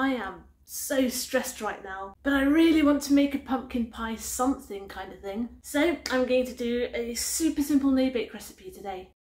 I am so stressed right now, but I really want to make a pumpkin pie something kind of thing. So I'm going to do a super simple no-bake recipe today.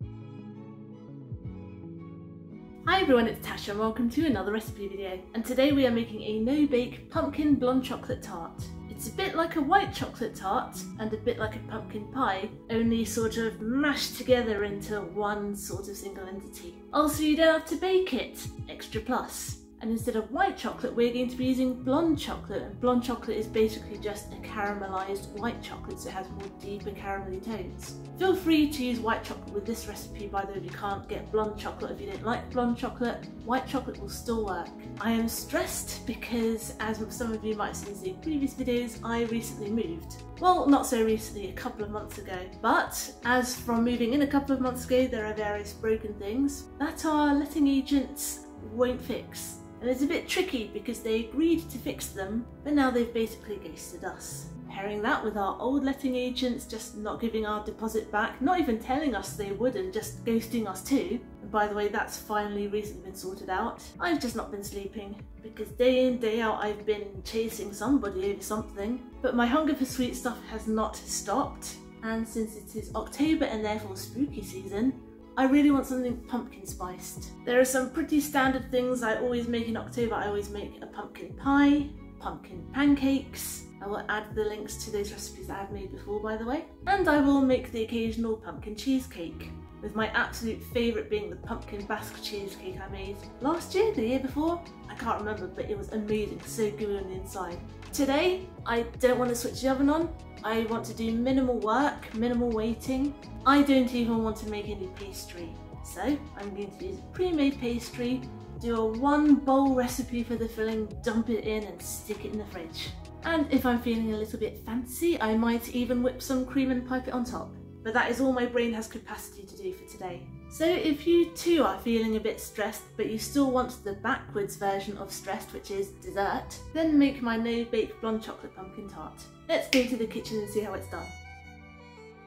Hi everyone, it's Tasha and welcome to another recipe video. And today we are making a no-bake pumpkin blonde chocolate tart. It's a bit like a white chocolate tart and a bit like a pumpkin pie, only sort of mashed together into one sort of single entity. Also, you don't have to bake it, extra plus. And instead of white chocolate, we're going to be using blonde chocolate, and blonde chocolate is basically just a caramelised white chocolate, so it has more deeper caramelly tones. Feel free to use white chocolate with this recipe, by the way. If you can't get blonde chocolate, if you don't like blonde chocolate, white chocolate will still work. I am stressed because, as some of you might have seen in previous videos, I recently moved. Well, not so recently, a couple of months ago. But as from moving in a couple of months ago, there are various broken things that our letting agents won't fix. And it's a bit tricky because they agreed to fix them, but now they've basically ghosted us. Pairing that with our old letting agents just not giving our deposit back, not even telling us they would and just ghosting us too. And by the way, that's finally recently been sorted out. I've just not been sleeping because day in, day out I've been chasing somebody over something. But my hunger for sweet stuff has not stopped. And since it is October and therefore spooky season, I really want something pumpkin spiced. There are some pretty standard things I always make in October. I always make a pumpkin pie, pumpkin pancakes. I will add the links to those recipes that I've made before, by the way. And I will make the occasional pumpkin cheesecake, with my absolute favourite being the pumpkin basque cheesecake I made last year, the year before. I can't remember, but it was amazing, so gooey on the inside. Today, I don't want to switch the oven on. I want to do minimal work, minimal waiting. I don't even want to make any pastry. So I'm going to use a pre-made pastry, do a 1 bowl recipe for the filling, dump it in and stick it in the fridge. And if I'm feeling a little bit fancy, I might even whip some cream and pipe it on top. But that is all my brain has capacity to do for today. So if you too are feeling a bit stressed, but you still want the backwards version of stressed, which is dessert, then make my no-bake blonde chocolate pumpkin tart. Let's go to the kitchen and see how it's done.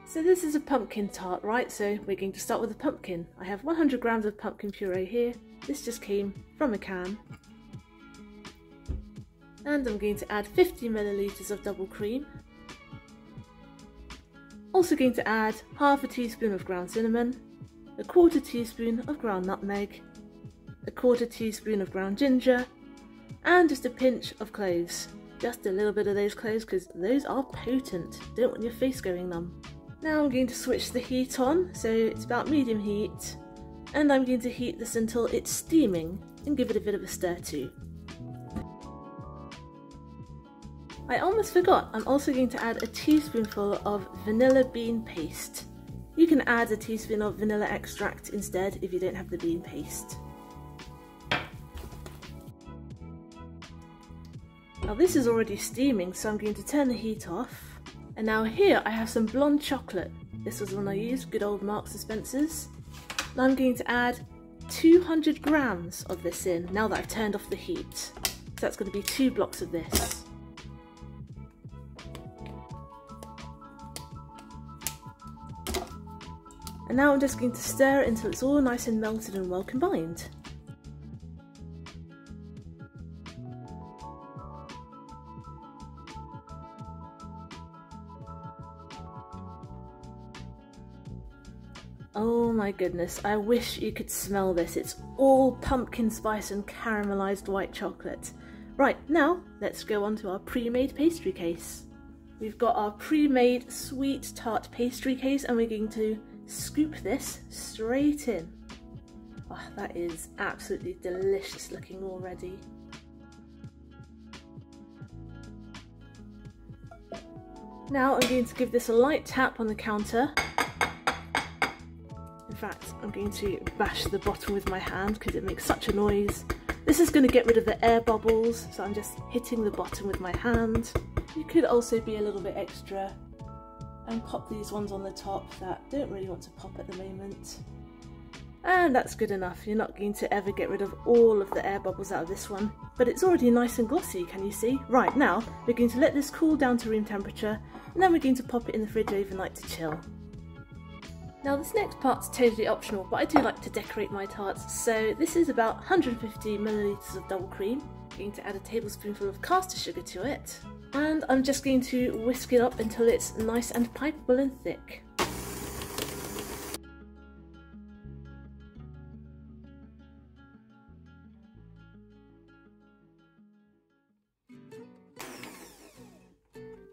So this is a pumpkin tart, right? So we're going to start with the pumpkin. I have 100 grams of pumpkin puree here. This just came from a can. And I'm going to add 50 millilitres of double cream. Also going to add half a teaspoon of ground cinnamon, a 1/4 teaspoon of ground nutmeg, a 1/4 teaspoon of ground ginger, and just a pinch of cloves. Just a little bit of those cloves because those are potent. Don't want your face going numb. Now I'm going to switch the heat on, so it's about medium heat, and I'm going to heat this until it's steaming and give it a bit of a stir too. I almost forgot, I'm also going to add a teaspoonful of vanilla bean paste. You can add a teaspoon of vanilla extract instead if you don't have the bean paste. Now this is already steaming, so I'm going to turn the heat off. And now here I have some blonde chocolate. This was one I used, good old Marks and Spencer's. Now I'm going to add 200 grams of this in, now that I've turned off the heat. So that's going to be 2 blocks of this. And now I'm just going to stir it until it's all nice and melted and well combined. Oh my goodness, I wish you could smell this. It's all pumpkin spice and caramelised white chocolate. Right, now let's go on to our pre-made pastry case. We've got our pre-made sweet tart pastry case and we're going to scoop this straight in. Oh, that is absolutely delicious looking already. Now I'm going to give this a light tap on the counter. In fact, I'm going to bash the bottom with my hand because it makes such a noise. This is going to get rid of the air bubbles, so I'm just hitting the bottom with my hand. You could also be a little bit extra and pop these ones on the top that don't really want to pop at the moment. And that's good enough. You're not going to ever get rid of all of the air bubbles out of this one, but it's already nice and glossy, can you see? Right, now we're going to let this cool down to room temperature and then we're going to pop it in the fridge overnight to chill. Now this next part's totally optional, but I do like to decorate my tarts, so this is about 150 millilitres of double cream. going to add a tablespoonful of caster sugar to it, and I'm just going to whisk it up until it's nice and pipeable and thick.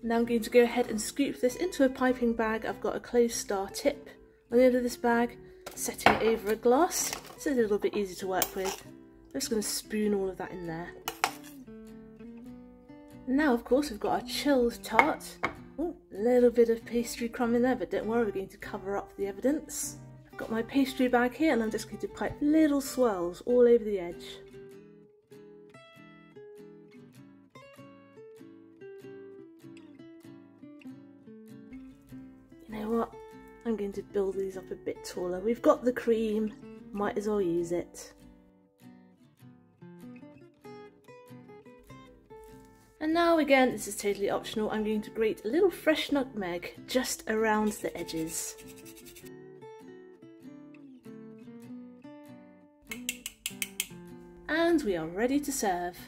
Now I'm going to go ahead and scoop this into a piping bag. I've got a closed star tip on the end of this bag, setting it over a glass. It's a little bit easy to work with. I'm just going to spoon all of that in there. Now of course we've got our chilled tart. Oh, a little bit of pastry crumb in there, but don't worry, we're going to cover up the evidence. I've got my pastry bag here and I'm just going to pipe little swirls all over the edge. You know what? I'm going to build these up a bit taller. We've got the cream, might as well use it. And now again, this is totally optional, I'm going to grate a little fresh nutmeg just around the edges. And we are ready to serve.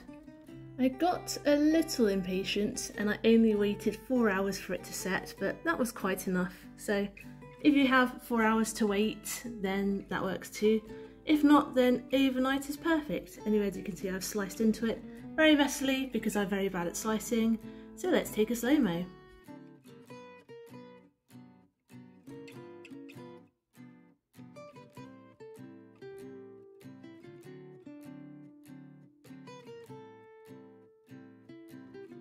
I got a little impatient and I only waited 4 hours for it to set, but that was quite enough. So if you have 4 hours to wait, then that works too. If not, then overnight is perfect. Anyway, as you can see, I've sliced into it very messily because I'm very bad at slicing. So let's take a slow-mo.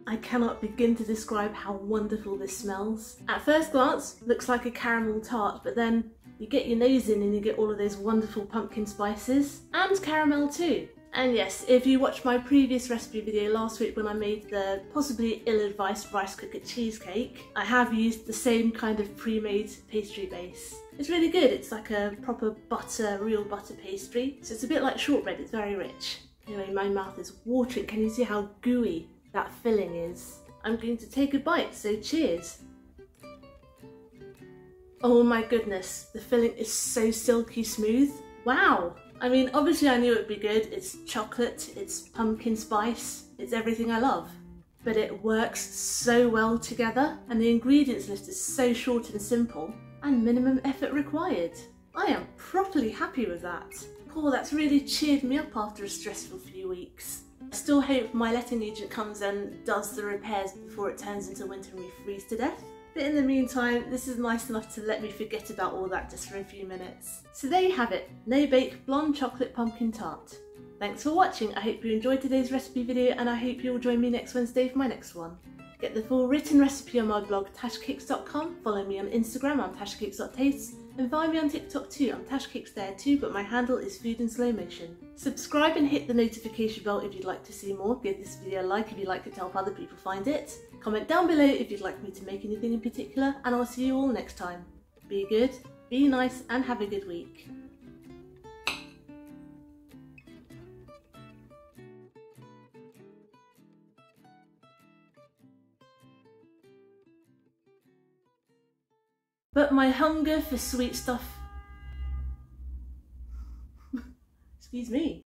I cannot begin to describe how wonderful this smells. At first glance, looks like a caramel tart, but then you get your nose in and you get all of those wonderful pumpkin spices and caramel too. And yes, if you watched my previous recipe video last week when I made the possibly ill-advised rice cooker cheesecake, I have used the same kind of pre-made pastry base. It's really good. It's like a proper butter, real butter pastry. So it's a bit like shortbread, it's very rich. Anyway, my mouth is watering. Can you see how gooey that filling is? I'm going to take a bite, so cheers. Oh my goodness, the filling is so silky smooth. Wow! I mean, obviously I knew it would be good. It's chocolate, it's pumpkin spice, it's everything I love. But it works so well together, and the ingredients list is so short and simple, and minimum effort required. I am properly happy with that. Oh, that's really cheered me up after a stressful few weeks. I still hope my letting agent comes and does the repairs before it turns into winter and we freeze to death. But in the meantime, this is nice enough to let me forget about all that just for a few minutes. So there you have it, no-bake blonde chocolate pumpkin tart. Thanks for watching. I hope you enjoyed today's recipe video and I hope you'll join me next Wednesday for my next one. Get the full written recipe on my blog tashcakes.com, follow me on Instagram, I'm tashcakes.tastes, and find me on TikTok too, I'm tashcakes there too, but my handle is food in slow motion. Subscribe and hit the notification bell if you'd like to see more. Give this video a like if you'd like it to help other people find it. Comment down below if you'd like me to make anything in particular, and I'll see you all next time. Be good, be nice, and have a good week. But my hunger for sweet stuff... Excuse me.